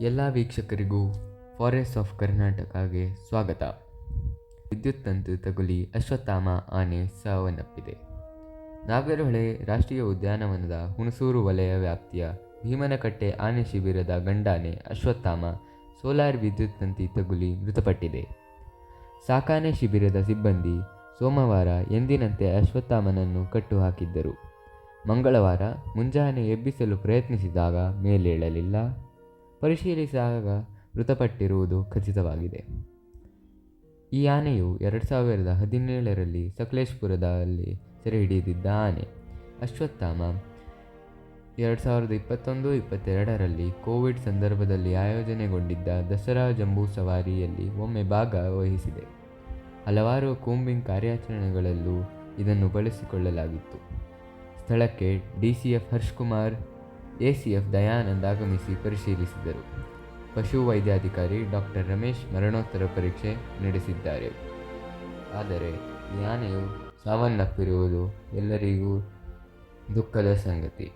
ಎಲ್ಲ ವೀಕ್ಷಕರಿಗೂ forest of ಕರ್ನಾಟಕಗೆ ಸ್ವಾಗತ. ವಿದ್ಯುತ್ ತಂತು ತಗುಲಿ ಅಶ್ವತ್ಥಾಮ ಆನೆ ಸಾವನ್ನಪ್ಪಿದೆ. ನಾಗರಹೊಳೆ ರಾಷ್ಟ್ರೀಯ ಉದ್ಯಾನವನದ ಹುಣಸೂರು ವಲಯ ವ್ಯಾಪ್ತಿಯ ಭೀಮನಕಟ್ಟೆ ಆನೆ ಶಿಬಿರದ ಗಂಡಾನೆ ಅಶ್ವತ್ಥಾಮ ಸೋಲಾರ್ ವಿದ್ಯುತ್ ತಂತಿ ತಗುಲಿ ಮೃತಪಟ್ಟಿದೆ. ಸಾಕಾನೆ ಶಿಬಿರದ ಸಿಬ್ಬಂದಿ ಸೋಮವಾರ ಎಂದಿನಂತೆ ಅಶ್ವತ್ಥಾಮನನ್ನು ಕಟ್ಟು ಹಾಕಿದ್ದರು. ಮಂಗಳವಾರ ಮುಂಜಾನೆ ಎಬ್ಬಿಸಲು ಪ್ರಯತ್ನಿಸಿದಾಗ ಮೇಲೇಳಲಿಲ್ಲ. ಪರಿಶೀಲಿಸಿದಾಗ ಮೃತಪಟ್ಟಿರುವುದು ಖಚಿತವಾಗಿದೆ. ಈ ಆನೆಯು 2017ರಲ್ಲಿ ಸಕಲೇಶಪುರದಲ್ಲಿ ಸೆರೆ ಹಿಡಿದಿದ್ದ ಆನೆ. ಅಶ್ವತ್ಥಾಮ 2021-22ರಲ್ಲಿ ಕೋವಿಡ್ ಸಂದರ್ಭದಲ್ಲಿ ಆಯೋಜನೆಗೊಂಡಿದ್ದ ದಸರಾ ಜಂಬೂ ಸವಾರಿಯಲ್ಲಿ ಒಮ್ಮೆ ಭಾಗವಹಿಸಿದೆ. ಹಲವಾರು ಕೂಂಬಿಂಗ್ ಕಾರ್ಯಾಚರಣೆಗಳಲ್ಲೂ ಇದನ್ನು ಬಳಸಿಕೊಳ್ಳಲಾಗಿತ್ತು. ಸ್ಥಳಕ್ಕೆ ಡಿಸಿಎಫ್ ಹರ್ಷಕುಮಾರ್, ಎಸಿಎಫ್ ದಯಾನಂದ್ ಆಗಮಿಸಿ ಪರಿಶೀಲಿಸಿದರು. ಪಶು ವೈದ್ಯಾಧಿಕಾರಿ ಡಾಕ್ಟರ್ ರಮೇಶ್ ಮರಣೋತ್ತರ ಪರೀಕ್ಷೆ ನಡೆಸಿದ್ದಾರೆ. ಆದರೆ ಈ ಆನೆಯು ಸಾವನ್ನಪ್ಪಿರುವುದು ಎಲ್ಲರಿಗೂ ದುಃಖದ ಸಂಗತಿ.